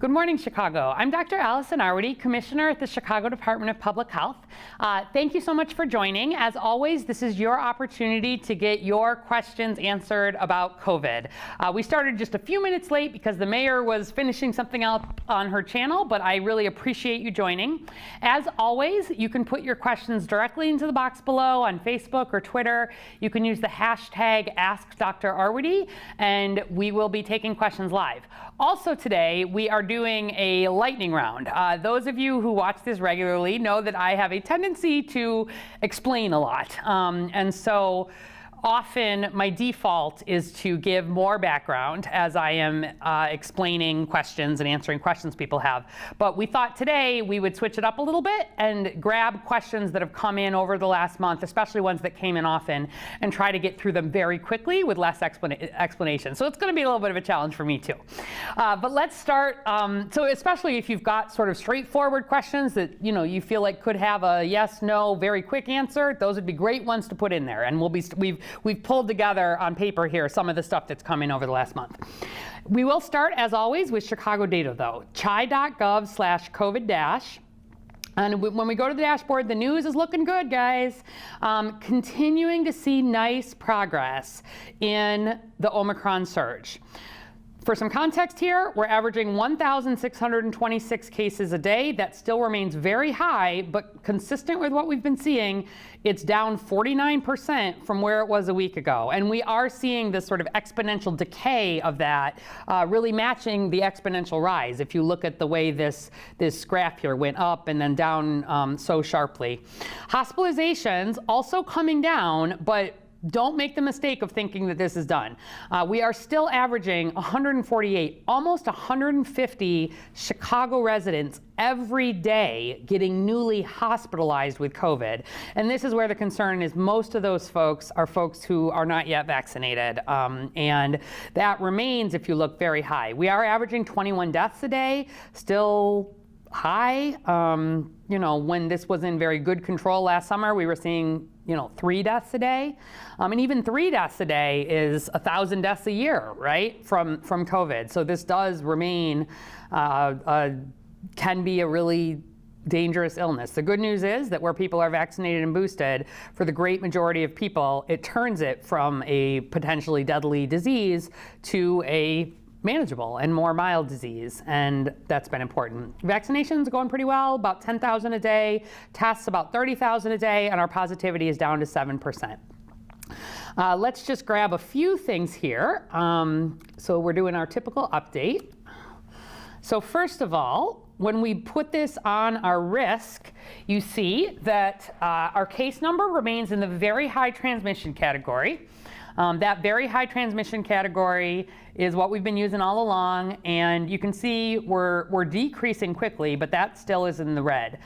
Good morning, Chicago. I'm Dr. Allison Arwady, Commissioner at the Chicago Department of Public Health. Thank you so much for joining. As always, this is your opportunity to get your questions answered about COVID. We started just a few minutes late because the mayor was finishing something up on her channel, but I really appreciate you joining. As always, you can put your questions directly into the box below on Facebook or Twitter. You can use the hashtag AskDrArwady, and we will be taking questions live. Also today, we are doing a lightning round. Those of you who watch this regularly know that I have a tendency to explain a lot. And so often my default is to give more background as I am explaining questions and answering questions people have. But we thought today we would switch it up a little bit and grab questions that have come in over the last month, especially ones that came in often, and try to get through them very quickly with less explanation. So it's going to be a little bit of a challenge for me too. But let's start. So especially if you've got sort of straightforward questions that you feel like could have a yes, no, very quick answer, those would be great ones to put in there. And we've pulled together on paper here some of the stuff that's come in over the last month. We will start, as always, with Chicago data, though. chi.gov/COVID-. And when we go to the dashboard, the news is looking good, guys. Continuing to see nice progress in the Omicron surge. For some context here, we're averaging 1,626 cases a day. That still remains very high, but consistent with what we've been seeing, it's down 49% from where it was a week ago. And we are seeing this sort of exponential decay of that, really matching the exponential rise. If you look at the way this graph here went up and then down so sharply. Hospitalizations also coming down, but don't make the mistake of thinking that this is done. We are still averaging 148, almost 150 Chicago residents every day getting newly hospitalized with COVID. And this is where the concern is. Most of those folks are folks who are not yet vaccinated. And that remains, if you look, very high. We are averaging 21 deaths a day, still high. When this was in very good control last summer, we were seeing 3 deaths a day. And even 3 deaths a day is 1,000 deaths a year, right, from COVID. So this does remain, can be a really dangerous illness. The good news is that where people are vaccinated and boosted, for the great majority of people, it turns it from a potentially deadly disease to a manageable and more mild disease, and that's been important. Vaccinations are going pretty well, about 10,000 a day, tests about 30,000 a day, and our positivity is down to 7%. Let's just grab a few things here. So we're doing our typical update. So first of all, when we put this on our risk, you see that our case number remains in the very high transmission category. That very high transmission category is what we've been using all along, and you can see we're decreasing quickly, but that still is in the red.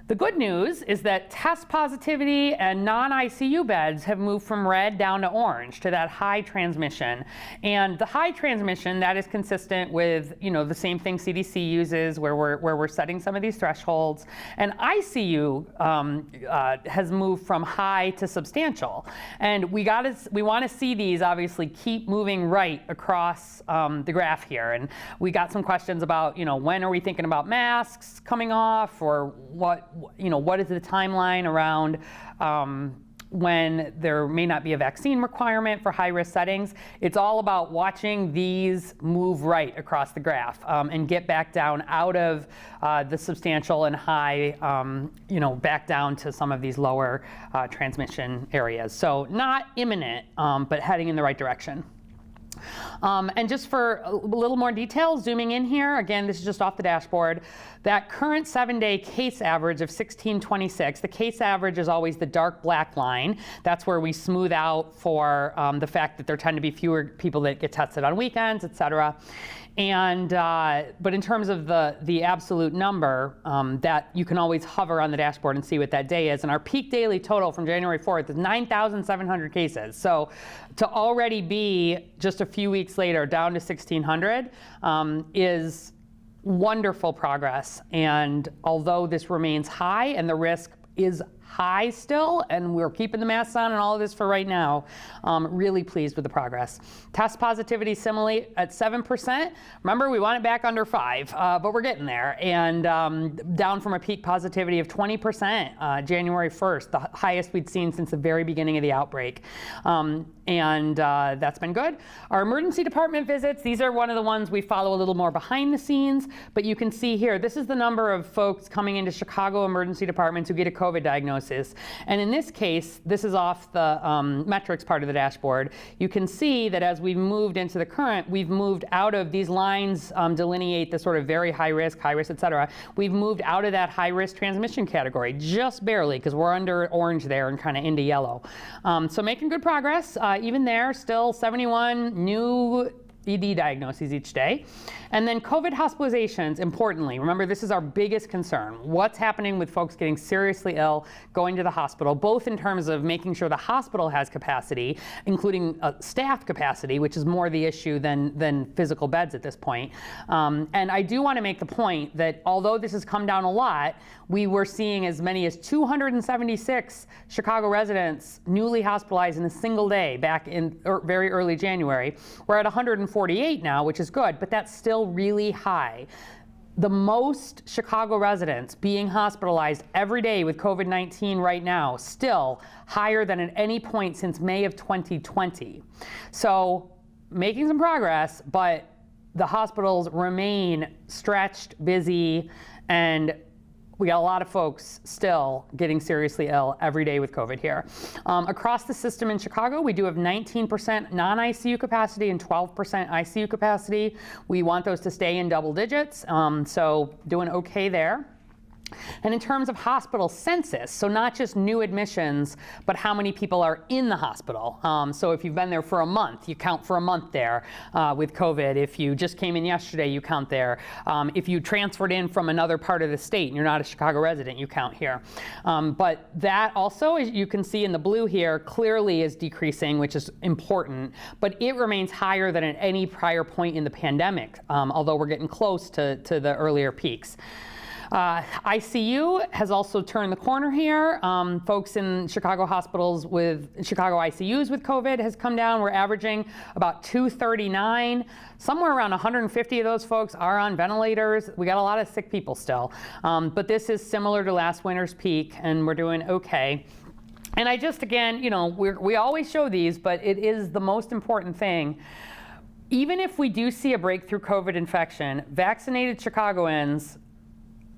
The good news is that test positivity and non-ICU beds have moved from red down to orange, to that high transmission. And the high transmission, that is consistent with the same thing CDC uses, where we're setting some of these thresholds. And ICU has moved from high to substantial. And we want to see these obviously keep moving right across the graph here. And we got some questions about when are we thinking about masks coming off, or what is the timeline around when there may not be a vaccine requirement for high-risk settings. It's all about watching these move right across the graph and get back down out of the substantial and high, back down to some of these lower transmission areas. So not imminent, but heading in the right direction. And just for a little more detail, zooming in here, again, this is just off the dashboard, that current 7-day case average of 1626, the case average is always the dark black line. That's where we smooth out for the fact that there tend to be fewer people that get tested on weekends, et cetera. And but in terms of the absolute number, that you can always hover on the dashboard and see what that day is. And our peak daily total from January 4th is 9,700 cases. So to already be just a few weeks later down to 1,600 is wonderful progress. And although this remains high and the risk is high still, and we're keeping the masks on and all of this for right now. Really pleased with the progress. Test positivity similarly at 7%. Remember, we want it back under 5, but we're getting there. And down from a peak positivity of 20% January 1st, the highest we'd seen since the very beginning of the outbreak. And that's been good. Our emergency department visits, these are one of the ones we follow a little more behind the scenes, but you can see here, this is the number of folks coming into Chicago emergency departments who get a COVID diagnosis. And in this case, this is off the metrics part of the dashboard. You can see that as we've moved into the current, we've moved out of these lines delineate the sort of very high risk, et cetera. We've moved out of that high risk transmission category, just barely, because we're under orange there and kind of into yellow. So making good progress. Even there, still 71 new ED diagnoses each day. And then COVID hospitalizations, importantly, remember this is our biggest concern. What's happening with folks getting seriously ill, going to the hospital, both in terms of making sure the hospital has capacity, including staff capacity, which is more the issue than physical beds at this point. And I do want to make the point that although this has come down a lot, we were seeing as many as 276 Chicago residents newly hospitalized in a single day back in very early January. We're at 148 now, which is good, but that's still really high. The most Chicago residents being hospitalized every day with COVID-19 right now, still higher than at any point since May of 2020. So making some progress, but the hospitals remain stretched, busy, and we got a lot of folks still getting seriously ill every day with COVID here. Across the system in Chicago, we do have 19% non-ICU capacity and 12% ICU capacity. We want those to stay in double digits, so doing okay there. And in terms of hospital census, so not just new admissions, but how many people are in the hospital. So if you've been there for a month, you count for a month there with COVID. If you just came in yesterday, you count there. If you transferred in from another part of the state and you're not a Chicago resident, you count here. But that also, as you can see in the blue here, clearly is decreasing, which is important, but it remains higher than at any prior point in the pandemic, although we're getting close to the earlier peaks. ICU has also turned the corner here. Folks in Chicago hospitals with Chicago ICUs with COVID has come down. We're averaging about 239. Somewhere around 150 of those folks are on ventilators. We got a lot of sick people still. But this is similar to last winter's peak, and we're doing okay. And I just, again, you know, we always show these, but it is the most important thing. Even if we do see a breakthrough COVID infection, vaccinated Chicagoans,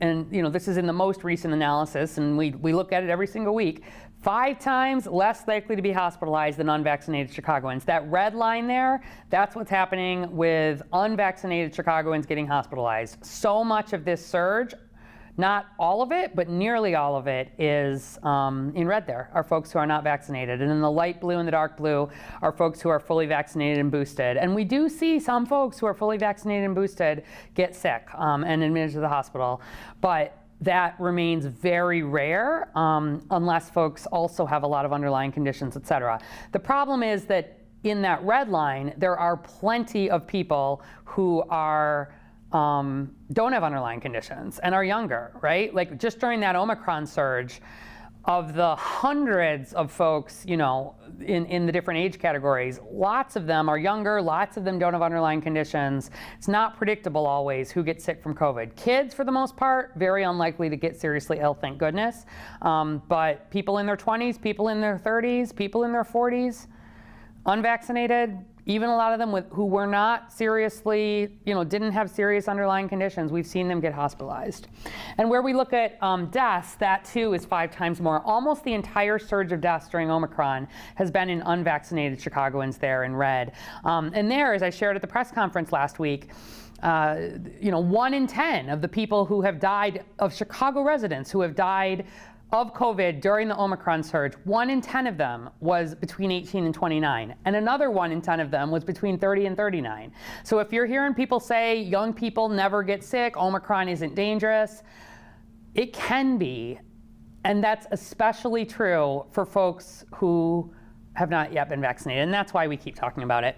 and you know, this is in the most recent analysis, and we look at it every single week, 5 times less likely to be hospitalized than unvaccinated Chicagoans. That red line there, that's what's happening with unvaccinated Chicagoans getting hospitalized. So much of this surge, not all of it, but nearly all of it is in red there, are folks who are not vaccinated. And in the light blue and the dark blue are folks who are fully vaccinated and boosted. And we do see some folks who are fully vaccinated and boosted get sick and admitted to the hospital. But that remains very rare unless folks also have a lot of underlying conditions, et cetera. The problem is that in that red line, there are plenty of people who are don't have underlying conditions and are younger, right? Like just during that Omicron surge, of the hundreds of folks, you know, in the different age categories, lots of them are younger, lots of them don't have underlying conditions. It's not predictable always who gets sick from COVID. Kids, for the most part, very unlikely to get seriously ill, thank goodness. But people in their 20s, people in their 30s, people in their 40s, unvaccinated, even a lot of them who were not seriously, you know, didn't have serious underlying conditions, we've seen them get hospitalized. And where we look at deaths, that too is 5 times more. Almost the entire surge of deaths during Omicron has been in unvaccinated Chicagoans there in red. And there, as I shared at the press conference last week, you know, 1 in 10 of the people who have died, of Chicago residents who have died of COVID during the Omicron surge, 1 in 10 of them was between 18 and 29. And another 1 in 10 of them was between 30 and 39. So if you're hearing people say young people never get sick, Omicron isn't dangerous, it can be. And that's especially true for folks who have not yet been vaccinated. And that's why we keep talking about it.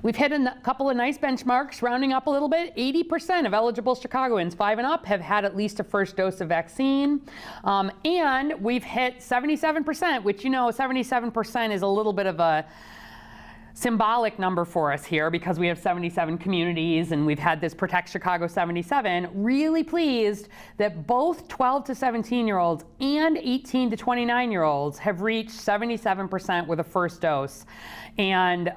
We've hit a couple of nice benchmarks, rounding up a little bit. 80% of eligible Chicagoans 5 and up have had at least a first dose of vaccine. And we've hit 77%, which, you know, 77% is a little bit of a symbolic number for us here because we have 77 communities and we've had this Protect Chicago 77. Really pleased that both 12 to 17-year-olds and 18 to 29-year-olds have reached 77% with a first dose. And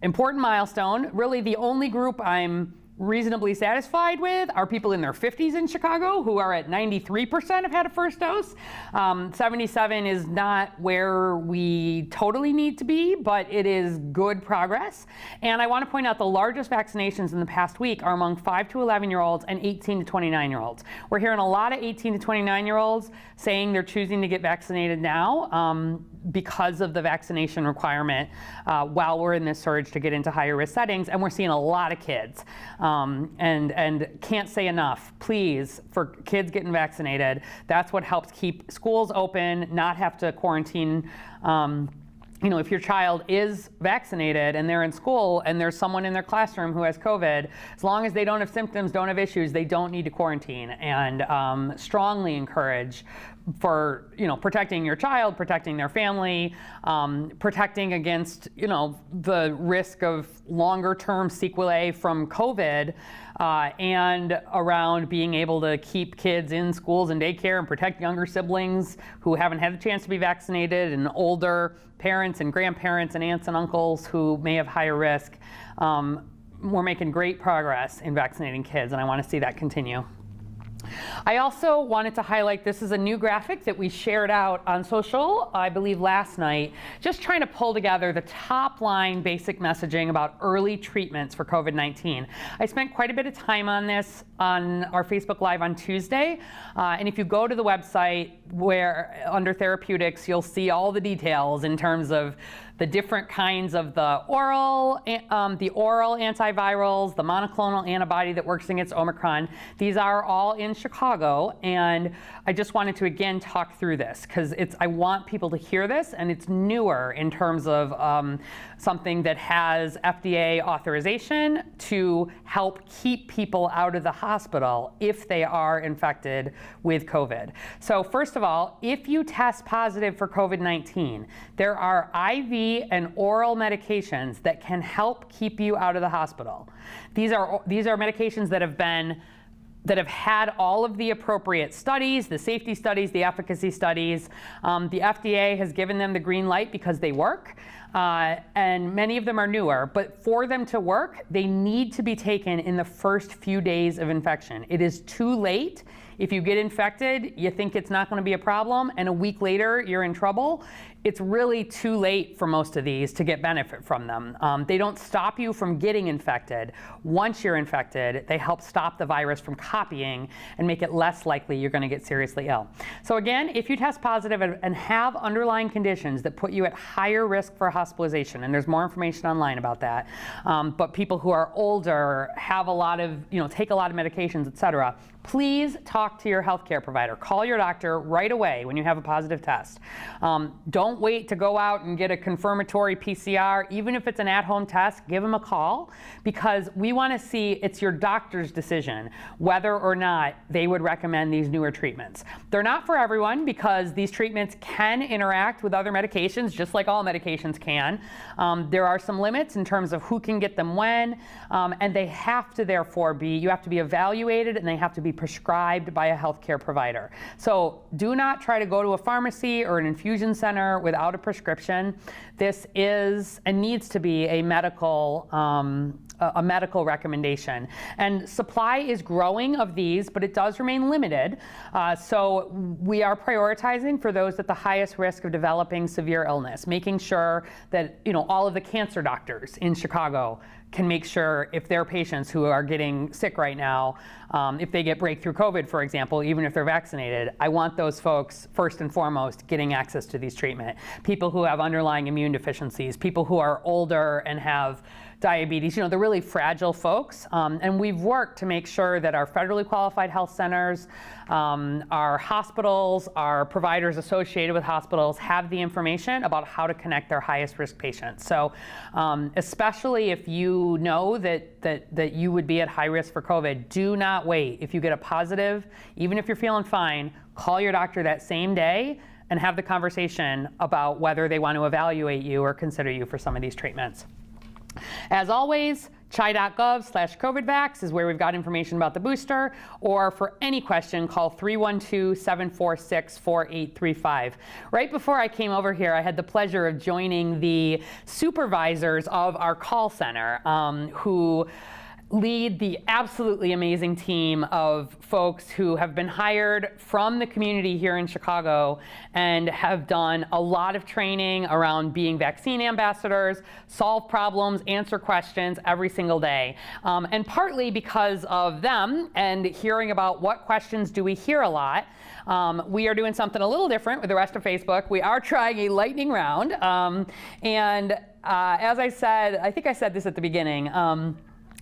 important milestone. Really the only group I'm reasonably satisfied with are people in their 50s in Chicago who are at 93% have had a first dose. 77 is not where we totally need to be, but it is good progress. And I want to point out the largest vaccinations in the past week are among 5 to 11-year-olds and 18 to 29-year-olds. We're hearing a lot of 18 to 29-year-olds saying they're choosing to get vaccinated now because of the vaccination requirement while we're in this surge to get into higher risk settings. And we're seeing a lot of kids. And can't say enough, please, for kids getting vaccinated. That's what helps keep schools open, not have to quarantine. You know, if your child is vaccinated and they're in school and there's someone in their classroom who has COVID, as long as they don't have symptoms, don't have issues, they don't need to quarantine. And strongly encourage for, you know, protecting your child, protecting their family, protecting against, you know, the risk of longer term sequelae from COVID, and around being able to keep kids in schools and daycare and protect younger siblings who haven't had the chance to be vaccinated and older parents and grandparents and aunts and uncles who may have higher risk. We're making great progress in vaccinating kids, and I want to see that continue. I also wanted to highlight, this is a new graphic that we shared out on social, I believe last night, just trying to pull together the top line basic messaging about early treatments for COVID-19. I spent quite a bit of time on this on our Facebook Live on Tuesday, and if you go to the website where under therapeutics, you'll see all the details in terms of the different kinds of the oral antivirals, the monoclonal antibody that works against Omicron. These are all in Chicago, and I just wanted to again talk through this because I want people to hear this, and it's newer in terms of something that has FDA authorization to help keep people out of the hospital if they are infected with COVID. So first of all, if you test positive for COVID-19, there are IV and oral medications that can help keep you out of the hospital. These are medications that have had all of the appropriate studies, the safety studies, the efficacy studies. The FDA has given them the green light because they work, and many of them are newer. But for them to work, they need to be taken in the first few days of infection. It is too late. If you get infected, you think it's not going to be a problem, and a week later, you're in trouble. It's really too late for most of these to get benefit from them. They don't stop you from getting infected. Once you're infected, they help stop the virus from copying and make it less likely you're going to get seriously ill. So again, if you test positive and have underlying conditions that put you at higher risk for hospitalization, and there's more information online about that, but people who are older, have a lot of, take a lot of medications, et cetera, please talk to your healthcare provider. Call your doctor right away when you have a positive test. Don't wait to go out and get a confirmatory PCR. Even if it's an at-home test, give them a call, because we want to see, it's your doctor's decision whether or not they would recommend these newer treatments. They're not for everyone, because these treatments can interact with other medications, just like all medications can. There are some limits in terms of who can get them when, and they have to therefore you have to be evaluated, and they have to be prescribed by a healthcare provider. So do not try to go to a pharmacy or an infusion center without a prescription. This is and needs to be a medical recommendation. And supply is growing of these, but it does remain limited. So we are prioritizing for those at the highest risk of developing severe illness, making sure that all of the cancer doctors in Chicago can make sure if their patients who are getting sick right now, if they get breakthrough COVID, for example, even if they're vaccinated, I want those folks first and foremost getting access to these treatment. People who have underlying immune deficiencies, people who are older and have diabetes, the really fragile folks. And we've worked to make sure that our federally qualified health centers, our hospitals, our providers associated with hospitals have the information about how to connect their highest risk patients. So especially if you know that you would be at high risk for COVID, do not wait. If you get a positive, even if you're feeling fine, call your doctor that same day and have the conversation about whether they want to evaluate you or consider you for some of these treatments. As always, chai.gov/COVIDVax is where we've got information about the booster, or for any question, call 312-746-4835. Right before I came over here, I had the pleasure of joining the supervisors of our call center who lead the absolutely amazing team of folks who have been hired from the community here in Chicago and have done a lot of training around being vaccine ambassadors, solve problems, answer questions every single day. And partly because of them and hearing about what questions do we hear a lot, we are doing something a little different with the rest of Facebook. We are trying a lightning round. As I said, I think I said this at the beginning,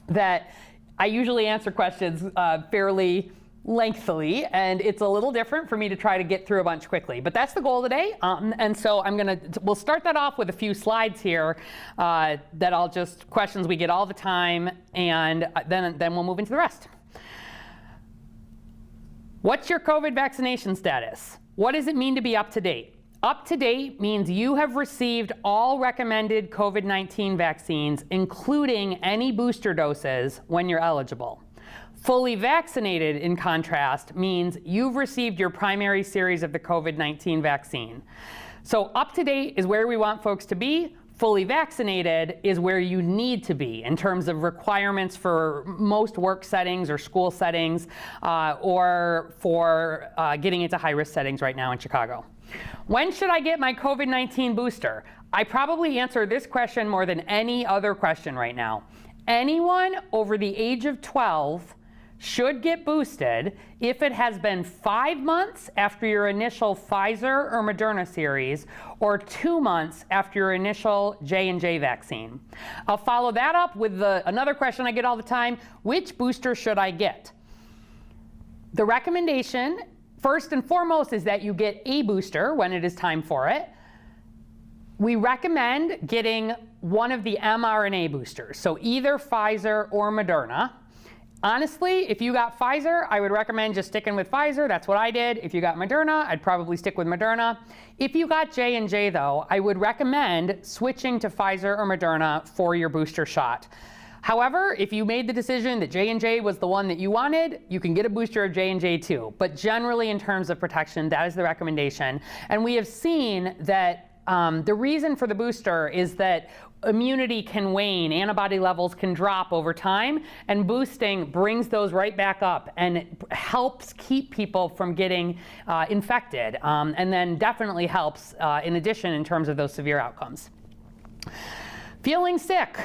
that I usually answer questions fairly lengthily, and it's a little different for me to try to get through a bunch quickly. But that's the goal today, and so we'll start that off with a few slides here that I'll just, questions we get all the time, and then we'll move into the rest. What's your COVID vaccination status? What does it mean to be up to date? Up to date means you have received all recommended COVID-19 vaccines, including any booster doses when you're eligible. Fully vaccinated, in contrast, means you've received your primary series of the COVID-19 vaccine. So up to date is where we want folks to be. Fully vaccinated is where you need to be in terms of requirements for most work settings or school settings, or for getting into high-risk settings right now in Chicago. When should I get my COVID-19 booster? I probably answer this question more than any other question right now. Anyone over the age of 12 should get boosted if it has been 5 months after your initial Pfizer or Moderna series, or 2 months after your initial J&J vaccine. I'll follow that up with another question I get all the time: which booster should I get? The recommendation, first and foremost, is that you get a booster when it is time for it. We recommend getting one of the mRNA boosters, so either Pfizer or Moderna. Honestly, if you got Pfizer, I would recommend just sticking with Pfizer. That's what I did. If you got Moderna, I'd probably stick with Moderna. If you got J&J, though, I would recommend switching to Pfizer or Moderna for your booster shot. However, if you made the decision that J&J was the one that you wanted, you can get a booster of J&J too. But generally, in terms of protection, that is the recommendation. And we have seen that the reason for the booster is that immunity can wane, antibody levels can drop over time, and boosting brings those right back up and it helps keep people from getting infected, and then definitely helps in addition in terms of those severe outcomes. Feeling sick.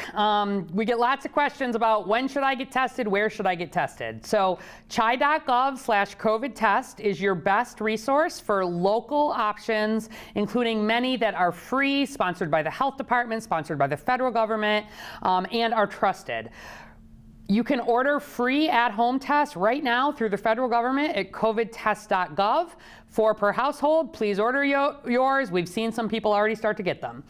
We get lots of questions about when should I get tested, where should I get tested. So chai.gov/COVID-test is your best resource for local options, including many that are free, sponsored by the health department, sponsored by the federal government, and are trusted. You can order free at-home tests right now through the federal government at covidtest.gov. 4 per household. Please order yours. We've seen some people already start to get them.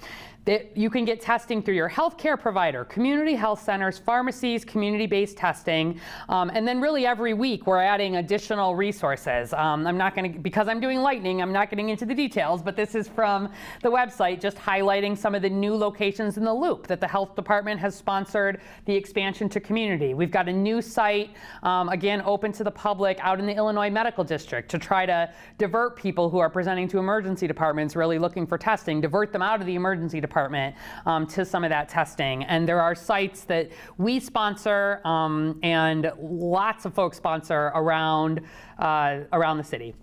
You can get testing through your healthcare provider, community health centers, pharmacies, community-based testing, and then really every week we're adding additional resources. I'm not going to, because I'm doing lightning, I'm not getting into the details, but this is from the website just highlighting some of the new locations in the loop that the health department has sponsored the expansion to community. We've got a new site, again, open to the public out in the Illinois Medical District to try to divert people who are presenting to emergency departments really looking for testing, divert them out of the emergency department to some of that testing. And there are sites that we sponsor and lots of folks sponsor around the city.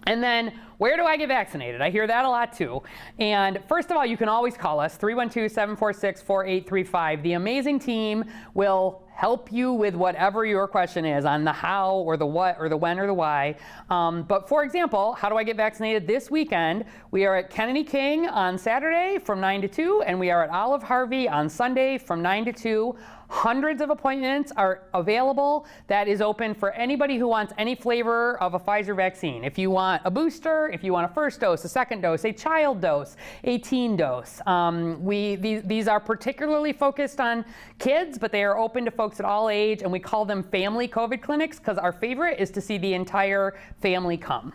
And then, where do I get vaccinated? I hear that a lot too. And first of all, you can always call us, 312-746-4835. The amazing team will help you with whatever your question is on the how or the what or the when or the why. But for example, how do I get vaccinated this weekend? We are at Kennedy King on Saturday from 9 to 2, and we are at Olive Harvey on Sunday from 9 to 2. Hundreds of appointments are available. That is open for anybody who wants any flavor of a Pfizer vaccine. If you want a booster, if you want a first dose, a second dose, a child dose, a teen dose. These are particularly focused on kids, but they are open to folks at all age, and we call them family COVID clinics because our favorite is to see the entire family come.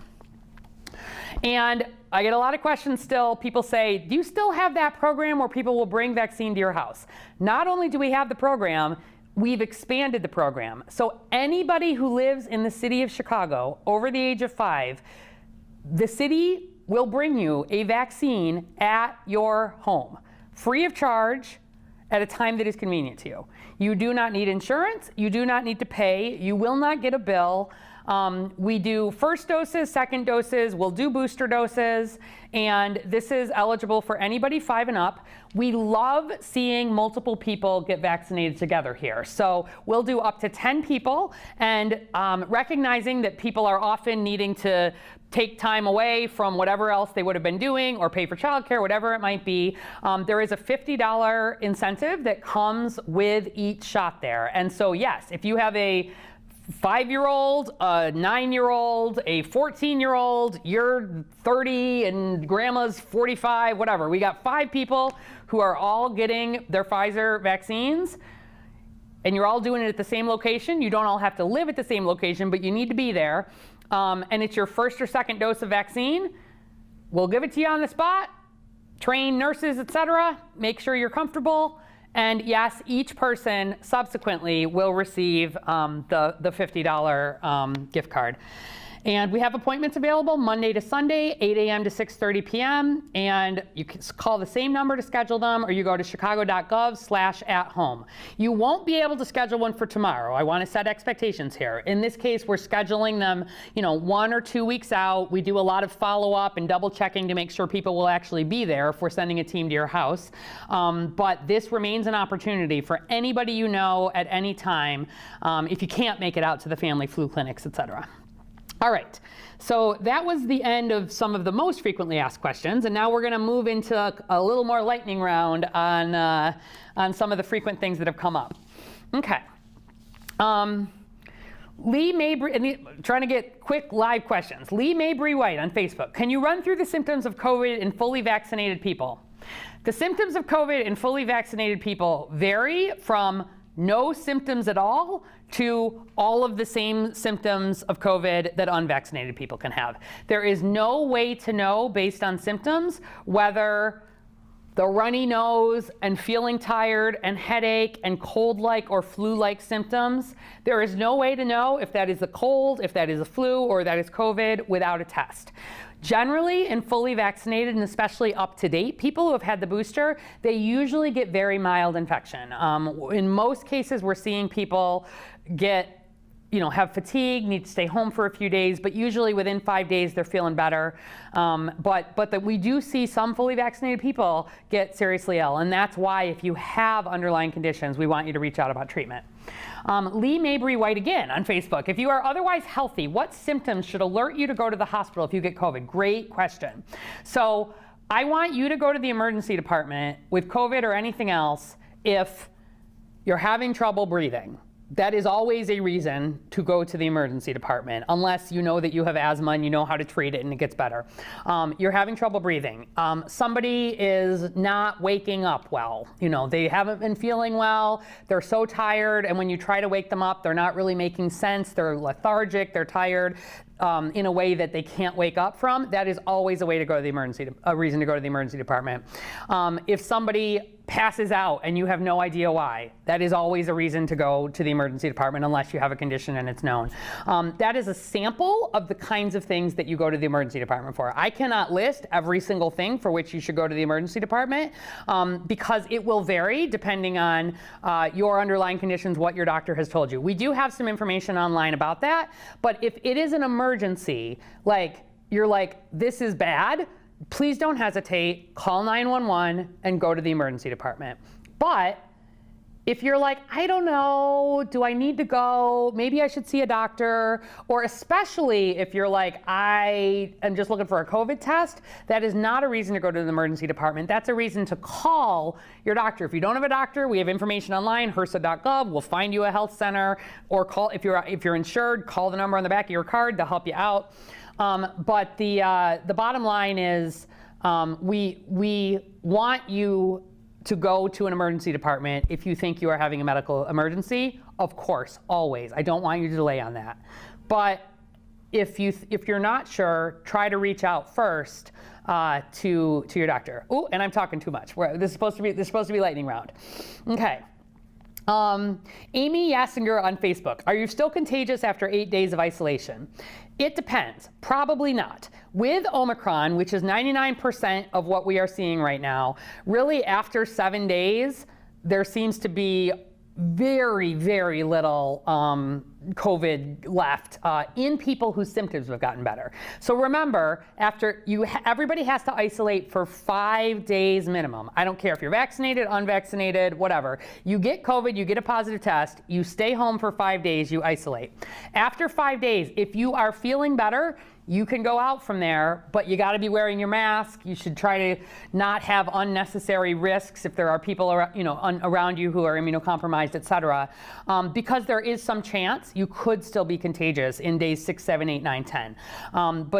And I get a lot of questions still. People say, do you still have that program where people will bring vaccine to your house? Not only do we have the program, we've expanded the program. So anybody who lives in the city of Chicago over the age of 5, the city will bring you a vaccine at your home, free of charge, at a time that is convenient to you. You do not need insurance. You do not need to pay. You will not get a bill. We do first doses, second doses, we'll do booster doses, and this is eligible for anybody 5 and up. We love seeing multiple people get vaccinated together here. So we'll do up to 10 people, and recognizing that people are often needing to take time away from whatever else they would have been doing or pay for childcare, whatever it might be. There is a $50 incentive that comes with each shot there. And so yes, if you have a 5-year-old, a 9-year-old, a 14-year-old, you're 30 and grandma's 45, whatever. We got 5 people who are all getting their Pfizer vaccines, and you're all doing it at the same location. You don't all have to live at the same location, but you need to be there. And it's your first or second dose of vaccine. We'll give it to you on the spot, train nurses, etc. Make sure you're comfortable. And yes, each person subsequently will receive the $50 gift card. And we have appointments available Monday to Sunday, 8 a.m. to 6:30 p.m. And you can call the same number to schedule them, or you go to chicago.gov/at-home. You won't be able to schedule one for tomorrow. I want to set expectations here. In this case, we're scheduling them, 1 or 2 weeks out. We do a lot of follow-up and double checking to make sure people will actually be there if we're sending a team to your house. But this remains an opportunity for anybody you know at any time if you can't make it out to the family flu clinics, etc. All right, so that was the end of some of the most frequently asked questions, and now we're going to move into a little more lightning round on some of the frequent things that have come up. Okay. Lee Mabry, trying to get quick live questions. Lee Mabry White on Facebook. Can you run through the symptoms of COVID in fully vaccinated people? The symptoms of COVID in fully vaccinated people vary from no symptoms at all to all of the same symptoms of COVID that unvaccinated people can have. There is no way to know based on symptoms whether the runny nose and feeling tired and headache and cold-like or flu-like symptoms, there is no way to know if that is a cold, if that is a flu, or that is COVID without a test. Generally, in fully vaccinated, and especially up-to-date people who have had the booster, they usually get very mild infection. In most cases, we're seeing people get, have fatigue, need to stay home for a few days, but usually within 5 days they're feeling better. But that we do see some fully vaccinated people get seriously ill, and that's why if you have underlying conditions, we want you to reach out about treatment. Lee Mabry White again on Facebook. If you are otherwise healthy, what symptoms should alert you to go to the hospital if you get COVID? Great question. So I want you to go to the emergency department with COVID or anything else if you're having trouble breathing. That is always a reason to go to the emergency department, unless you know that you have asthma and you know how to treat it and it gets better. You're having trouble breathing. Somebody is not waking up well. They haven't been feeling well. They're so tired, and when you try to wake them up, they're not really making sense. They're lethargic. They're tired. In a way that they can't wake up from, that is always a way to go to the a reason to go to the emergency department. If somebody passes out and you have no idea why, that is always a reason to go to the emergency department unless you have a condition and it's known. That is a sample of the kinds of things that you go to the emergency department for. I cannot list every single thing for which you should go to the emergency department because it will vary depending on your underlying conditions, what your doctor has told you. We do have some information online about that, but if it is an emergency, like you're like, this is bad, please don't hesitate, call 911 and go to the emergency department. But if you're like, I don't know, do I need to go? Maybe I should see a doctor. Or especially if you're like, I am just looking for a COVID test, that is not a reason to go to the emergency department. That's a reason to call your doctor. If you don't have a doctor, we have information online, HRSA.gov. We'll find you a health center, or call, if you're insured, call the number on the back of your card. They'll help you out. But the bottom line is, we want you to go to an emergency department if you think you are having a medical emergency. Of course, always. I don't want you to delay on that. But if you're not sure, try to reach out first to your doctor. Oh, and I'm talking too much. This is supposed to be lightning round. Okay. Amy Yassinger on Facebook. Are you still contagious after 8 days of isolation? It depends. Probably not. With Omicron, which is 99% of what we are seeing right now, really after 7 days, there seems to be very, very little COVID left in people whose symptoms have gotten better. So remember, everybody has to isolate for 5 days minimum. I don't care if you're vaccinated, unvaccinated, whatever. You get COVID, you get a positive test, you stay home for 5 days, you isolate. After 5 days, if you are feeling better, you can go out from there, but you got to be wearing your mask. You should try to not have unnecessary risks if there are people around you who are immunocompromised, et cetera, because there is some chance you could still be contagious in days 6, 7, 8, 9, 10. And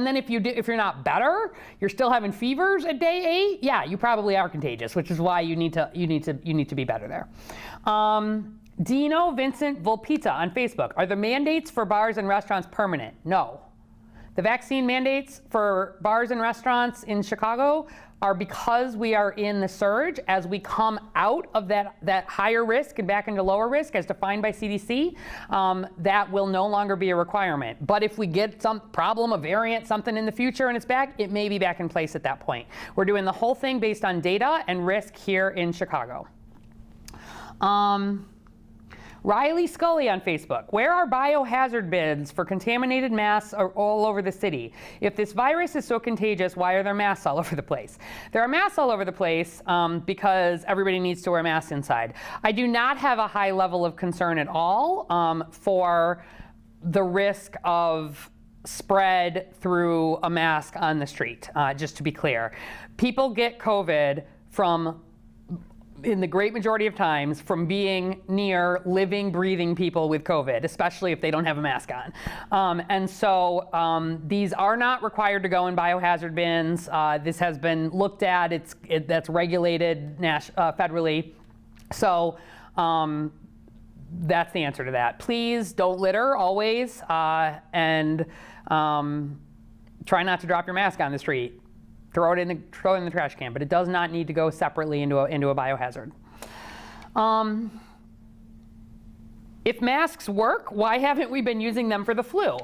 then if you're not better, you're still having fevers at day 8. Yeah, you probably are contagious, which is why you need to be better there. Dino Vincent Volpita on Facebook. Are the mandates for bars and restaurants permanent? No. The vaccine mandates for bars and restaurants in Chicago are because we are in the surge. As we come out of that higher risk and back into lower risk as defined by CDC, that will no longer be a requirement. But if we get some problem, a variant, something in the future and it's back, it may be back in place at that point. We're doing the whole thing based on data and risk here in Chicago. Riley Scully on Facebook. Where are biohazard bins for contaminated masks all over the city? If this virus is so contagious, why are there masks all over the place? There are masks all over the place because everybody needs to wear masks inside. I do not have a high level of concern at all for the risk of spread through a mask on the street, just to be clear. People get COVID in the great majority of times from being near living, breathing people with COVID, especially if they don't have a mask on. And so these are not required to go in biohazard bins. This has been looked at. That's regulated federally. So that's the answer to that. Please don't litter always, and try not to drop your mask on the street. Throw it in the trash can, but it does not need to go separately into a biohazard. If masks work, why haven't we been using them for the flu?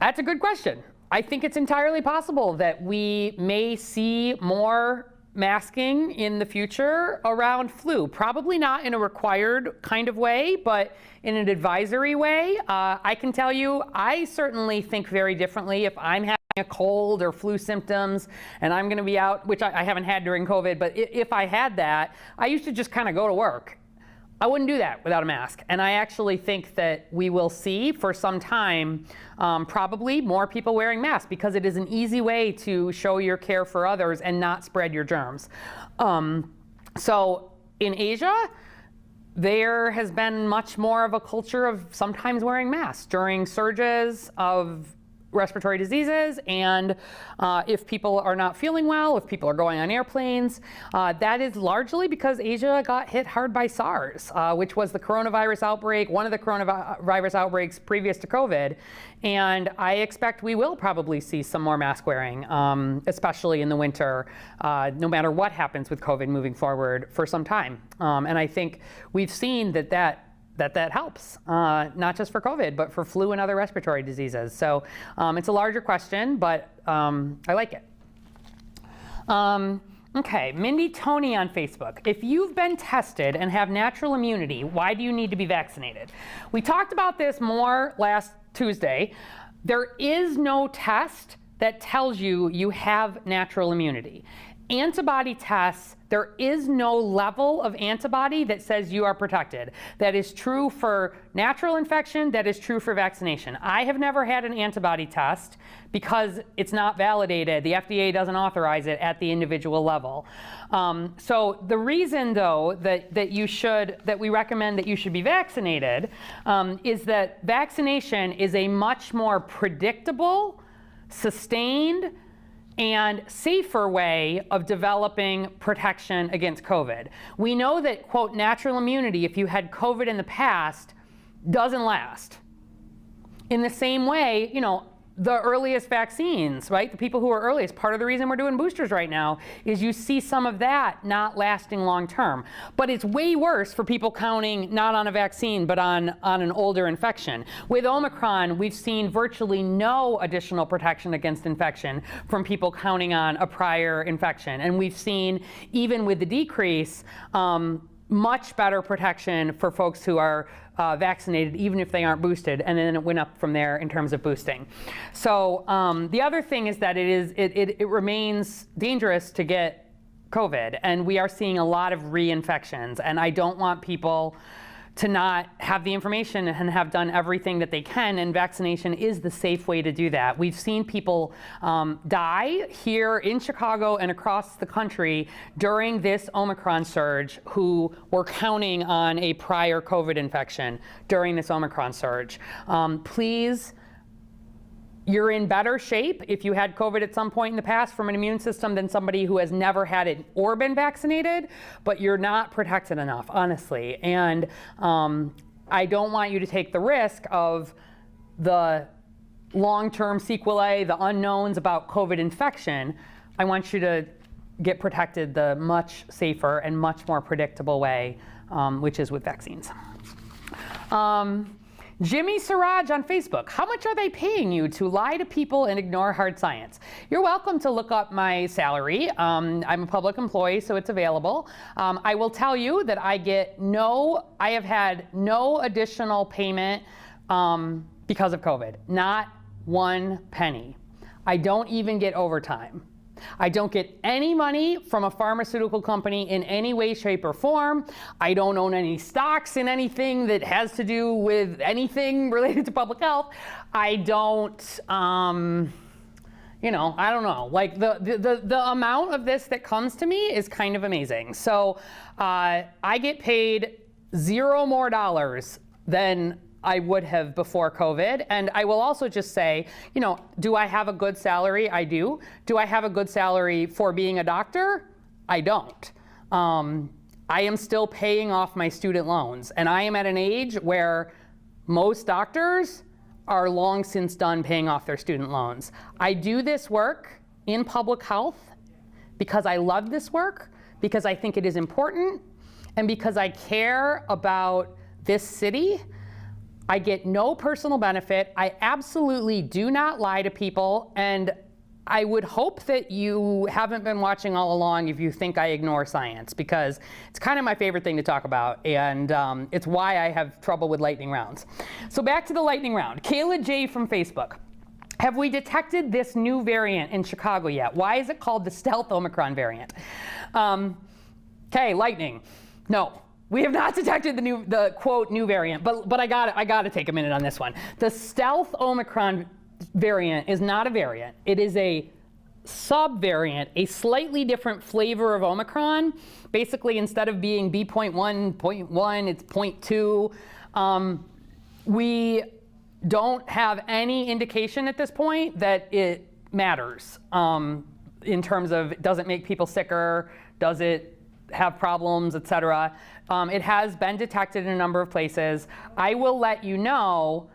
That's a good question. I think it's entirely possible that we may see more masking in the future around flu. Probably not in a required kind of way, but in an advisory way. I can tell you, I certainly think very differently if I'm having a cold or flu symptoms and I'm going to be out, which I haven't had during COVID, but if I had that, I used to just kind of go to work. I wouldn't do that without a mask. And I actually think that we will see for some time probably more people wearing masks because it is an easy way to show your care for others and not spread your germs. So in Asia, there has been much more of a culture of sometimes wearing masks during surges of respiratory diseases, and if people are not feeling well, if people are going on airplanes, that is largely because Asia got hit hard by SARS, which was the coronavirus outbreak, one of the coronavirus outbreaks previous to COVID. And I expect we will probably see some more mask wearing, especially in the winter, no matter what happens with COVID moving forward for some time. And I think we've seen that helps, not just for COVID, but for flu and other respiratory diseases. So it's a larger question, but I like it. Okay, Mindy Tony on Facebook. If you've been tested and have natural immunity, why do you need to be vaccinated? We talked about this more last Tuesday. there is no test that tells you you have natural immunity. Antibody tests, there is no level of antibody that says you are protected. That is true for natural infection, that is true for vaccination. I have never had an antibody test because it's not validated. The FDA doesn't authorize it at the individual level. So the reason, though, that we recommend that you should be vaccinated is that vaccination is a much more predictable, sustained, and safer way of developing protection against COVID. We know that, quote, natural immunity, if you had COVID in the past, doesn't last. In the same way, you know, the earliest vaccines, right? The people who are earliest, part of the reason we're doing boosters right now is you see some of that not lasting long term. But it's way worse for people counting not on a vaccine, but on an older infection. With Omicron, we've seen virtually no additional protection against infection from people counting on a prior infection. And we've seen, even with the decrease, much better protection for folks who are vaccinated, even if they aren't boosted, and then it went up from there in terms of boosting. So the other thing is that it remains dangerous to get COVID, and we are seeing a lot of reinfections, and I don't want people to not have the information and have done everything that they can, and vaccination is the safe way to do that. We've seen people die here in Chicago and across the country during this Omicron surge who were counting on a prior COVID infection during this Omicron surge. Please, you're in better shape if you had COVID at some point in the past from an immune system than somebody who has never had it or been vaccinated, but you're not protected enough, honestly. And I don't want you to take the risk of the long-term sequelae, the unknowns about COVID infection. I want you to get protected the much safer and much more predictable way, which is with vaccines. Jimmy Siraj on Facebook, how much are they paying you to lie to people and ignore hard science? You're welcome to look up my salary. I'm a public employee, so it's available. I will tell you that I have had no additional payment because of COVID, not one penny. I don't even get overtime. I don't get any money from a pharmaceutical company in any way, shape, or form. I don't own any stocks in anything that has to do with anything related to public health. I don't, I don't know. Like the amount of this that comes to me is kind of amazing. So I get paid $0 more than I would have before COVID. And I will also just say, do I have a good salary? I do. Do I have a good salary for being a doctor? I don't. I am still paying off my student loans. And I am at an age where most doctors are long since done paying off their student loans. I do this work in public health because I love this work, because I think it is important, and because I care about this city. I get no personal benefit. I absolutely do not lie to people, and I would hope that you haven't been watching all along if you think I ignore science, because it's kind of my favorite thing to talk about, and it's why I have trouble with lightning rounds. So back to the lightning round. Kayla J from Facebook. Have we detected this new variant in Chicago yet? Why is it called the stealth Omicron variant? Okay, lightning. No. We have not detected the quote new variant, but I got to take a minute on this one. The stealth Omicron variant is not a variant. It is a subvariant, a slightly different flavor of Omicron. Basically, instead of being B.1.1, it's 0.2. We don't have any indication at this point that it matters in terms of, does it make people sicker? Does it have problems, et cetera. It has been detected in a number of places. I will let you know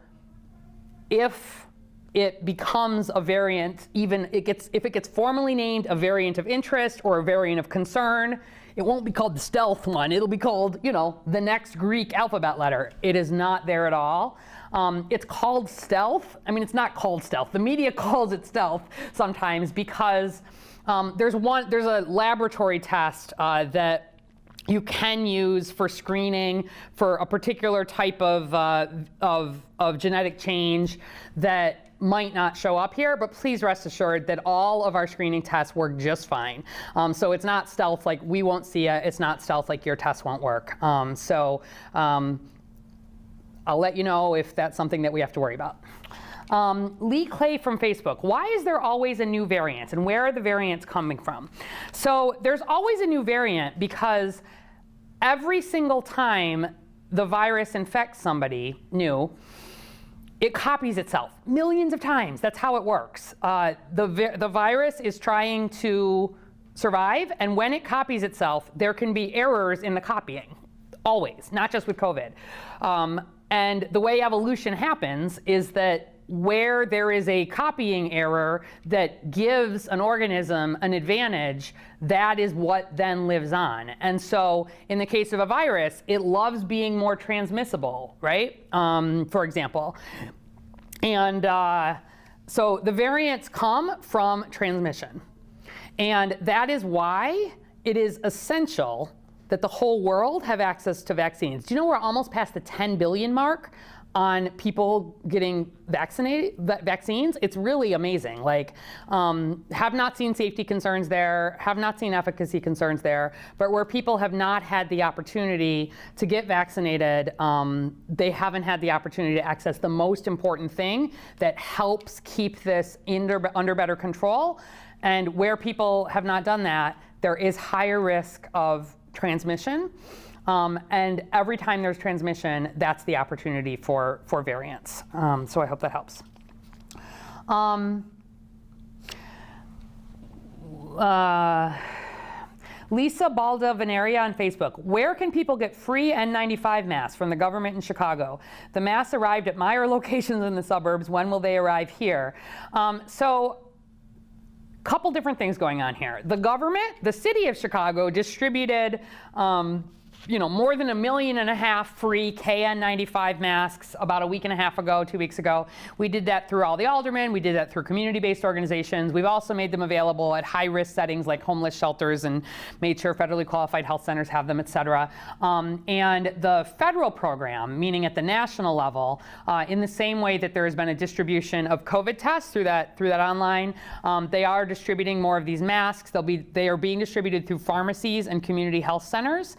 if it becomes a variant, if it gets formally named a variant of interest or a variant of concern. It won't be called the stealth one. It'll be called, the next Greek alphabet letter. It is not there at all. It's called stealth. I mean, it's not called stealth. The media calls it stealth sometimes because there's a laboratory test that you can use for screening for a particular type of genetic change that might not show up here, but please rest assured that all of our screening tests work just fine. So it's not stealth like we won't see it. It's not stealth like your test won't work. I'll let you know if that's something that we have to worry about. Lee Clay from Facebook. Why is there always a new variant, and where are the variants coming from? So there's always a new variant because every single time the virus infects somebody new, it copies itself millions of times. That's how it works. The virus is trying to survive, and when it copies itself, there can be errors in the copying, always, not just with COVID. And the way evolution happens is that where there is a copying error that gives an organism an advantage, that is what then lives on. And so in the case of a virus, it loves being more transmissible, right? For example. And so the variants come from transmission. And that is why it is essential that the whole world have access to vaccines. Do you know we're almost past the 10 billion mark on people getting vaccines? It's really amazing. Like, have not seen safety concerns there, have not seen efficacy concerns there, but where people have not had the opportunity to get vaccinated, they haven't had the opportunity to access the most important thing that helps keep this under better control. And where people have not done that, there is higher risk of transmission. And every time there's transmission, that's the opportunity for variants. So I hope that helps. Lisa Baldavinaria on Facebook. Where can people get free N95 masks from the government in Chicago? The masks arrived at Meijer locations in the suburbs. When will they arrive here? Couple different things going on here. The government, the city of Chicago, distributed more than 1.5 million free KN95 masks about a week and a half ago, 2 weeks ago. We did that through all the aldermen. We did that through community-based organizations. We've also made them available at high-risk settings like homeless shelters and made sure federally qualified health centers have them, et cetera. And the federal program, meaning at the national level, in the same way that there has been a distribution of COVID tests through that online, they are distributing more of these masks. They are being distributed through pharmacies and community health centers.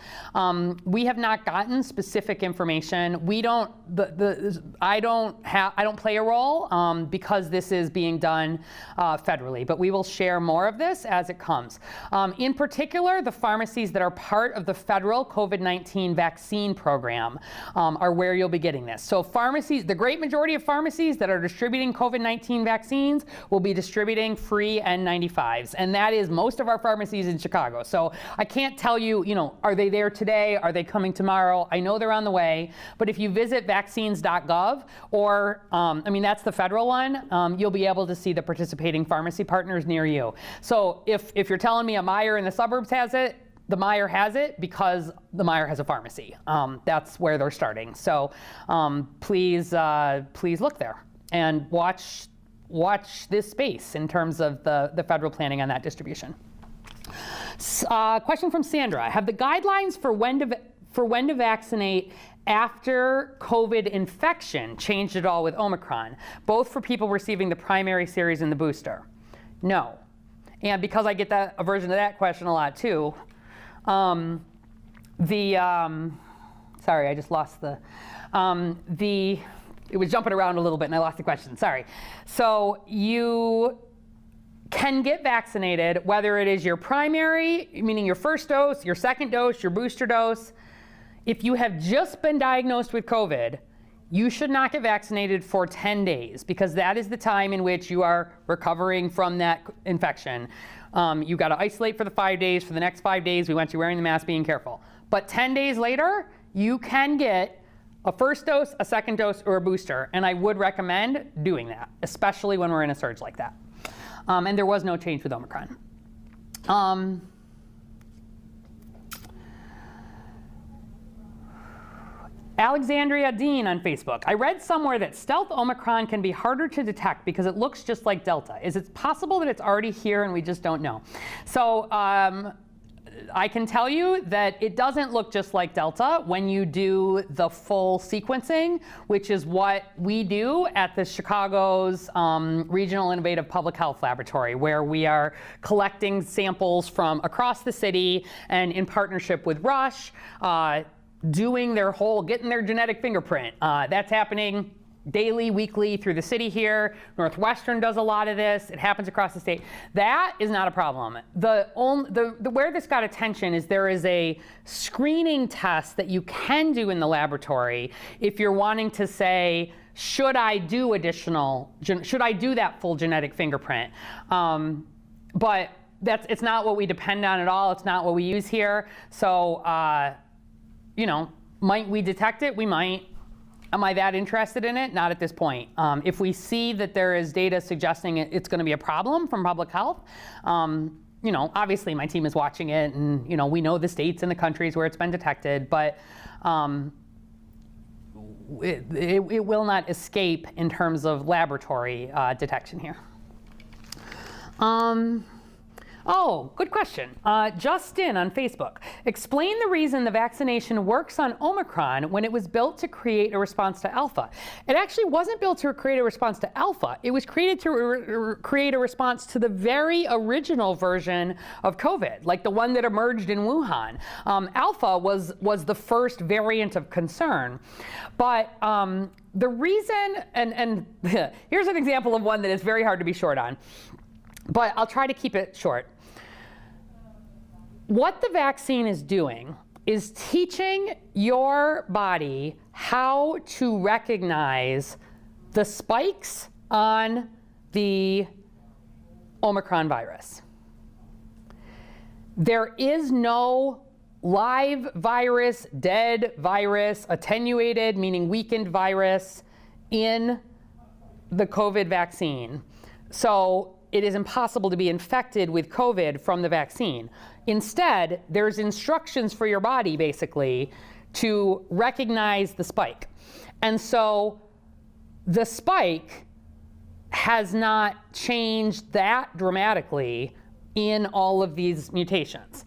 We have not gotten specific information. I don't play a role because this is being done federally, but we will share more of this as it comes. In particular, the pharmacies that are part of the federal COVID-19 vaccine program are where you'll be getting this. So pharmacies, the great majority of pharmacies that are distributing COVID-19 vaccines will be distributing free N95s, and that is most of our pharmacies in Chicago. So I can't tell you, are they there today? Are they coming tomorrow? I know they're on the way, but if you visit vaccines.gov or, that's the federal one, you'll be able to see the participating pharmacy partners near you. So if you're telling me a Meijer in the suburbs has it, the Meijer has it because the Meijer has a pharmacy. That's where they're starting. So please look there and watch this space in terms of the federal planning on that distribution. Question from Sandra. Have the guidelines for when to vaccinate after COVID infection changed at all with Omicron, both for people receiving the primary series and the booster? No. And because I get a version of that question a lot too, sorry, I just lost it was jumping around a little bit and I lost the question, sorry. So you can get vaccinated, whether it is your primary, meaning your first dose, your second dose, your booster dose. If you have just been diagnosed with COVID, you should not get vaccinated for 10 days because that is the time in which you are recovering from that infection. You got to isolate for the 5 days. For the next 5 days, we want you wearing the mask, being careful. But 10 days later, you can get a first dose, a second dose, or a booster. And I would recommend doing that, especially when we're in a surge like that. And there was no change with Omicron. Alexandria Dean on Facebook. I read somewhere that stealth Omicron can be harder to detect because it looks just like Delta. Is it possible that it's already here and we just don't know? So I can tell you that it doesn't look just like Delta when you do the full sequencing, which is what we do at the Chicago's Regional Innovative Public Health Laboratory, where we are collecting samples from across the city and in partnership with Rush, doing getting their genetic fingerprint. That's happening daily, weekly through the city here. Northwestern does a lot of this. It happens across the state. That is not a problem. Where this got attention is there is a screening test that you can do in the laboratory if you're wanting to say, should I do that full genetic fingerprint? But it's not what we depend on at all. It's not what we use here. So, might we detect it? We might. Am I that interested in it? Not at this point. If we see that there is data suggesting it's going to be a problem from public health, obviously my team is watching it, and we know the states and the countries where it's been detected, but it will not escape in terms of laboratory detection here. Oh, good question. Justin on Facebook. Explain the reason the vaccination works on Omicron when it was built to create a response to Alpha. It actually wasn't built to create a response to Alpha. It was created to create a response to the very original version of COVID, like the one that emerged in Wuhan. Alpha was the first variant of concern. But the reason, and here's an example of one that is very hard to be short on, but I'll try to keep it short. What the vaccine is doing is teaching your body how to recognize the spikes on the Omicron virus. There is no live virus, dead virus, attenuated, meaning weakened virus in the COVID vaccine. So it is impossible to be infected with COVID from the vaccine. Instead, there's instructions for your body, basically, to recognize the spike. And so the spike has not changed that dramatically in all of these mutations.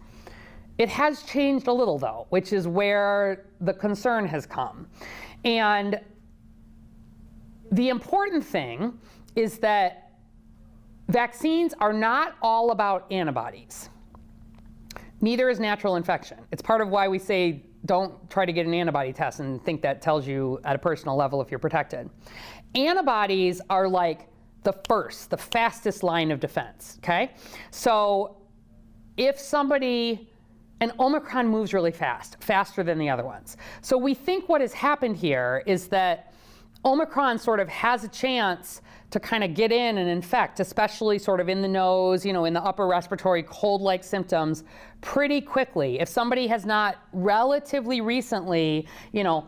It has changed a little, though, which is where the concern has come. And the important thing is that vaccines are not all about antibodies. Neither is natural infection. It's part of why we say don't try to get an antibody test and think that tells you at a personal level if you're protected. Antibodies are like the fastest line of defense, okay? So if somebody, and Omicron moves really fast, faster than the other ones. So we think what has happened here is that Omicron sort of has a chance to kind of get in and infect, especially sort of in the nose, in the upper respiratory cold-like symptoms pretty quickly. If somebody has not relatively recently,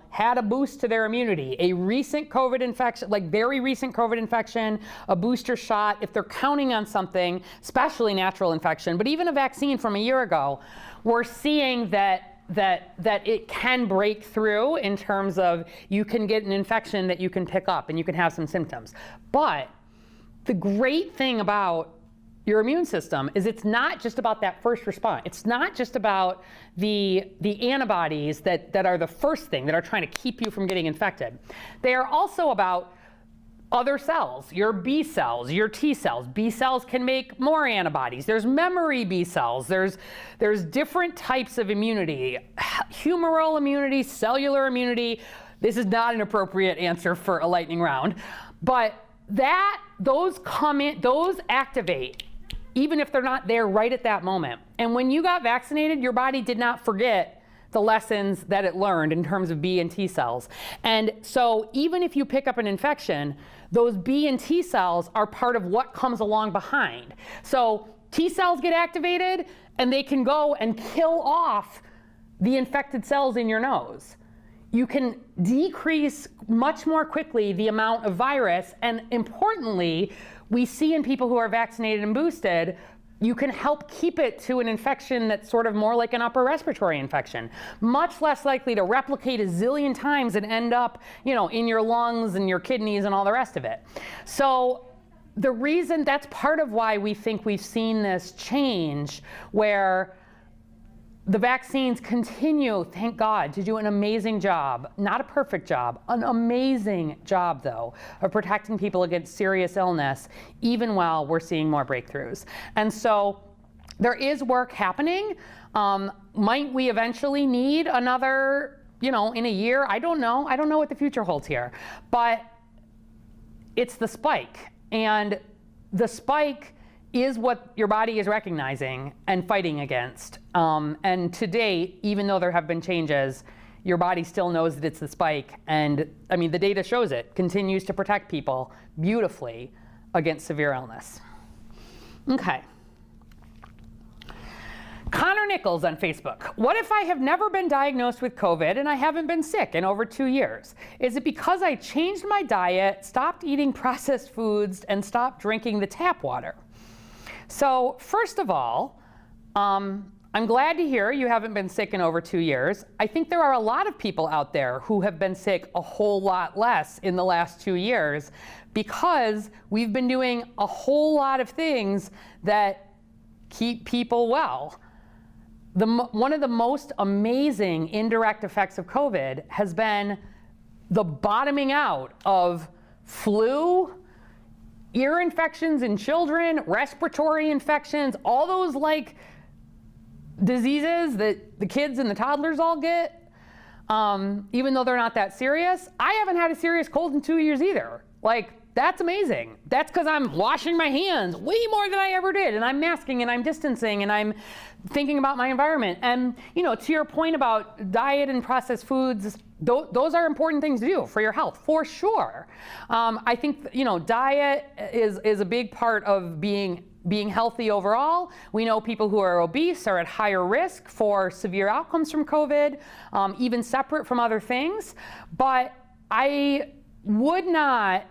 had a boost to their immunity, a recent COVID infection, like very recent COVID infection, a booster shot, if they're counting on something, especially natural infection, but even a vaccine from a year ago, we're seeing that it can break through in terms of you can get an infection that you can pick up and you can have some symptoms. But the great thing about your immune system is it's not just about that first response. It's not just about the antibodies that are the first thing that are trying to keep you from getting infected. They are also about other cells, your B cells, your T cells. B cells can make more antibodies. There's memory B cells. There's different types of immunity, humoral immunity, cellular immunity. This is not an appropriate answer for a lightning round, but those activate even if they're not there right at that moment. And when you got vaccinated, your body did not forget the lessons that it learned in terms of B and T cells. And so even if you pick up an infection, those B and T cells are part of what comes along behind. So T cells get activated and they can go and kill off the infected cells in your nose. You can decrease much more quickly the amount of virus, and importantly, we see in people who are vaccinated and boosted, you can help keep it to an infection that's sort of more like an upper respiratory infection, much less likely to replicate a zillion times and end up, in your lungs and your kidneys and all the rest of it. So the reason, that's part of why we think we've seen this change where the vaccines continue, thank God, to do an amazing job, not a perfect job, an amazing job though, of protecting people against serious illness, even while we're seeing more breakthroughs. And so there is work happening. Might we eventually need another, in a year? I don't know. I don't know what the future holds here. But it's the spike. And the spike is what your body is recognizing and fighting against. And to date, even though there have been changes, your body still knows that it's the spike. And I mean, the data shows it continues to protect people beautifully against severe illness. Okay. Connor Nichols on Facebook. What if I have never been diagnosed with COVID and I haven't been sick in over 2 years? Is it because I changed my diet, stopped eating processed foods, and stopped drinking the tap water? So first of all, I'm glad to hear you haven't been sick in over 2 years. I think there are a lot of people out there who have been sick a whole lot less in the last 2 years because we've been doing a whole lot of things that keep people well. One of the most amazing indirect effects of COVID has been the bottoming out of flu, ear infections in children, respiratory infections, all those diseases that the kids and the toddlers all get, even though they're not that serious. I haven't had a serious cold in 2 years either. That's amazing. That's because I'm washing my hands way more than I ever did, and I'm masking and I'm distancing and I'm thinking about my environment. And to your point about diet and processed foods, those are important things to do for your health, for sure. I think diet is a big part of being healthy overall. We know people who are obese are at higher risk for severe outcomes from COVID, even separate from other things. But I would not.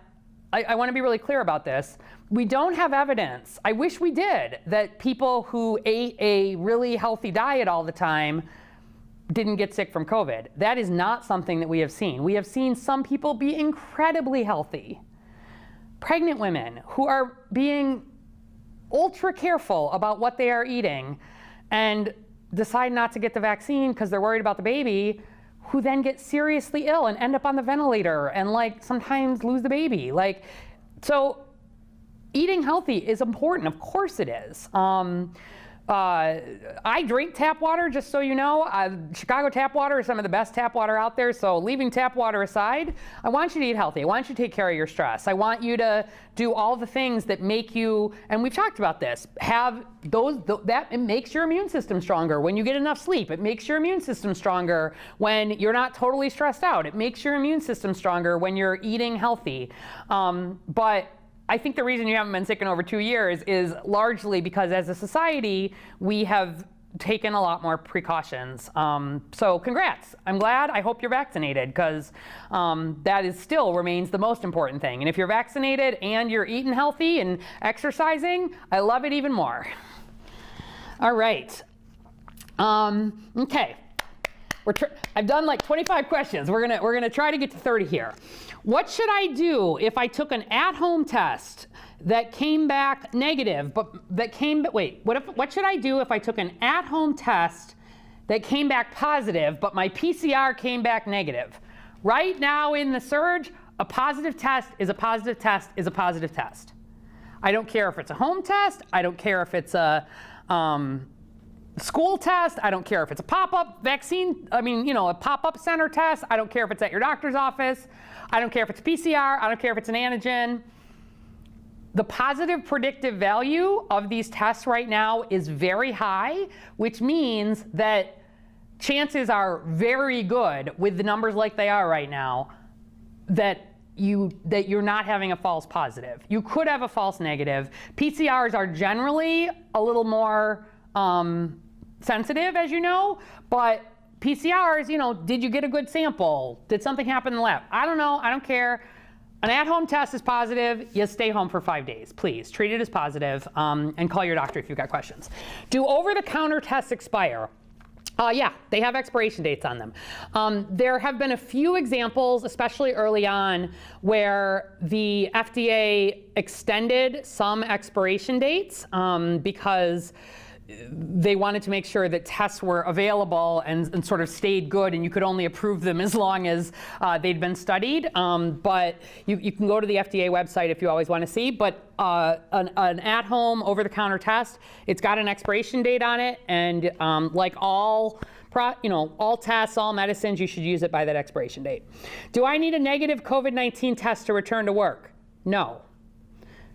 I want to be really clear about this. We don't have evidence, I wish we did, that people who ate a really healthy diet all the time didn't get sick from COVID. That is not something that we have seen. We have seen some people be incredibly healthy. Pregnant women who are being ultra careful about what they are eating and decide not to get the vaccine because they're worried about the baby, who then get seriously ill and end up on the ventilator and sometimes lose the baby. So eating healthy is important, of course it is. I drink tap water, just so you know. Chicago tap water is some of the best tap water out there, so leaving tap water aside, I want you to eat healthy. I want you to take care of your stress. I want you to do all the things that make you, and we've talked about this, it makes your immune system stronger when you get enough sleep. It makes your immune system stronger when you're not totally stressed out. It makes your immune system stronger when you're eating healthy. But I think the reason you haven't been sick in over 2 years is largely because as a society, we have taken a lot more precautions. So congrats. I'm glad. I hope you're vaccinated because that still remains the most important thing. And if you're vaccinated and you're eating healthy and exercising, I love it even more. All right. Okay. I've done 25 questions. We're gonna try to get to 30 here. What should I do if I took an at-home test that came back negative, what should I do if I took an at-home test that came back positive, but my PCR came back negative? Right now in the surge, a positive test is a positive test is a positive test. I don't care if it's a home test. I don't care if it's a school test. I don't care if it's a pop-up vaccine, a pop-up center test. I don't care if it's at your doctor's office. I don't care if it's PCR. I don't care if it's an antigen. The positive predictive value of these tests right now is very high, which means that chances are very good with the numbers like they are right now that you're not having a false positive. You could have a false negative. PCRs are generally a little more sensitive, as you know, but PCRs, did you get a good sample? Did something happen in the lab? I don't know, I don't care. An at-home test is positive, you stay home for 5 days. Please, treat it as positive and call your doctor if you've got questions. Do over-the-counter tests expire? Yeah, they have expiration dates on them. There have been a few examples, especially early on, where the FDA extended some expiration dates because they wanted to make sure that tests were available and sort of stayed good, and you could only approve them as long as they'd been studied. But you can go to the FDA website if you always want to see. But an at-home, over-the-counter test, it's got an expiration date on it, and like all tests, all medicines, you should use it by that expiration date. Do I need a negative COVID-19 test to return to work? No.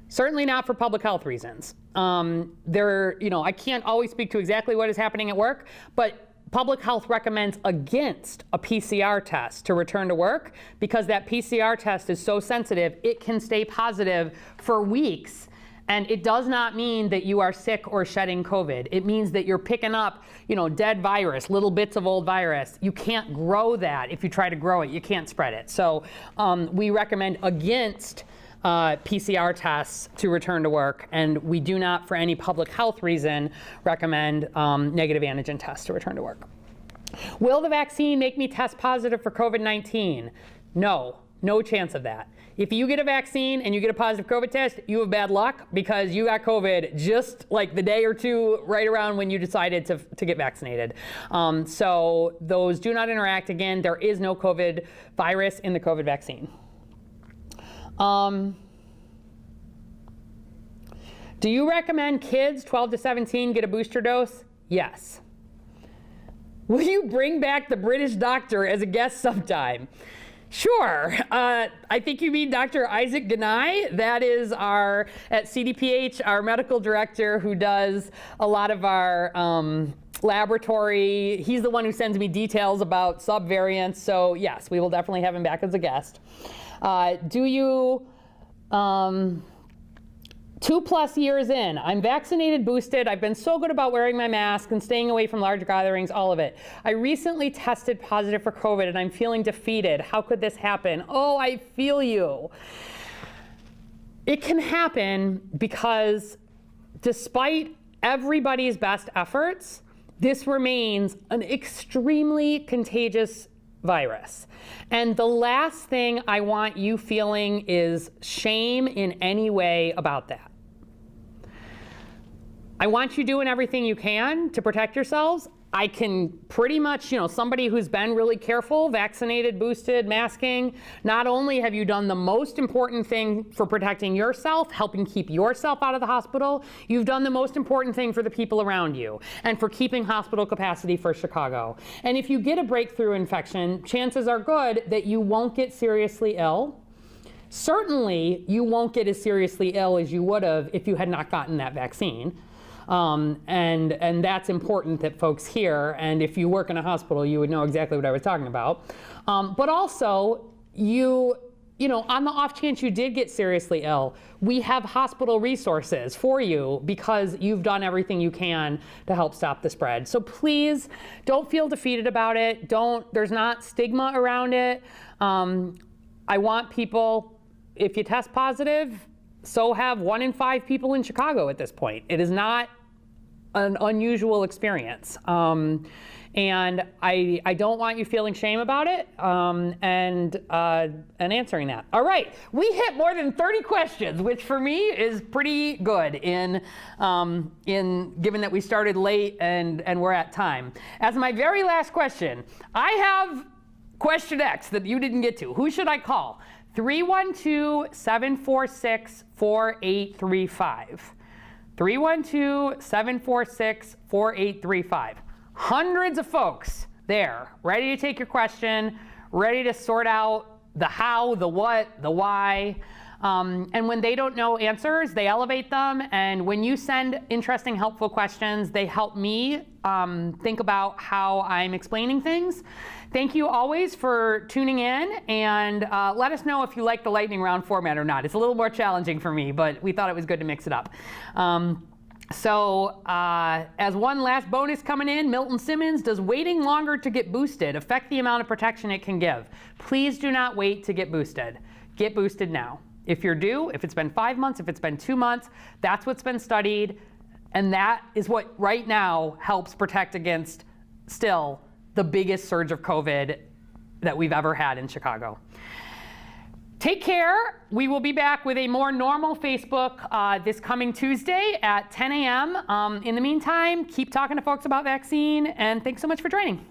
Certainly not for public health reasons. I can't always speak to exactly what is happening at work, but public health recommends against a PCR test to return to work because that PCR test is so sensitive, it can stay positive for weeks. And it does not mean that you are sick or shedding COVID. It means that you're picking up, dead virus, little bits of old virus. You can't grow that. If you try to grow it, you can't spread it. So we recommend against PCR tests to return to work, and we do not, for any public health reason, recommend negative antigen tests to return to work. Will the vaccine make me test positive for COVID-19? No, no chance of that. If you get a vaccine and you get a positive COVID test, you have bad luck because you got COVID just like the day or two right around when you decided to get vaccinated. So those do not interact. Again, there is no COVID virus in the COVID vaccine. Do you recommend kids 12 to 17 get a booster dose? Yes. Will you bring back the British doctor as a guest sometime? Sure. I think you mean Dr. Isaac Ganai. That is at CDPH, our medical director who does a lot of our laboratory. He's the one who sends me details about subvariants. So yes, we will definitely have him back as a guest. Do you, 2+ years in, I'm vaccinated, boosted. I've been so good about wearing my mask and staying away from large gatherings, all of it. I recently tested positive for COVID and I'm feeling defeated. How could this happen? Oh, I feel you. It can happen because despite everybody's best efforts, this remains an extremely contagious virus. And the last thing I want you feeling is shame in any way about that. I want you doing everything you can to protect yourselves. I can pretty much, somebody who's been really careful, vaccinated, boosted, masking, not only have you done the most important thing for protecting yourself, helping keep yourself out of the hospital, you've done the most important thing for the people around you and for keeping hospital capacity for Chicago. And if you get a breakthrough infection, chances are good that you won't get seriously ill. Certainly, you won't get as seriously ill as you would have if you had not gotten that vaccine. And that's important that folks hear, and if you work in a hospital, you would know exactly what I was talking about. But also, on the off chance you did get seriously ill, we have hospital resources for you because you've done everything you can to help stop the spread. So please don't feel defeated about it. There's not stigma around it. I want people, if you test positive, so have 1 in 5 people in Chicago at this point. It is not an unusual experience. And I don't want you feeling shame about it and answering that. All right, we hit more than 30 questions, which for me is pretty good in given that we started late and we're at time. As my very last question, I have question X that you didn't get to. Who should I call? 312-746-4835. 312-746-4835. Hundreds of folks there, ready to take your question, ready to sort out the how, the what, the why. And when they don't know answers, they elevate them. And when you send interesting, helpful questions, they help me think about how I'm explaining things. Thank you always for tuning in, and let us know if you like the lightning round format or not. It's a little more challenging for me, but we thought it was good to mix it up. As one last bonus coming in, Milton Simmons, does waiting longer to get boosted affect the amount of protection it can give? Please do not wait to get boosted. Get boosted now. If you're due, if it's been 5 months, if it's been 2 months, that's what's been studied, and that is what right now helps protect against still the biggest surge of COVID that we've ever had in Chicago. Take care. We will be back with a more normal Facebook this coming Tuesday at 10 a.m. In the meantime, keep talking to folks about vaccine, and thanks so much for joining.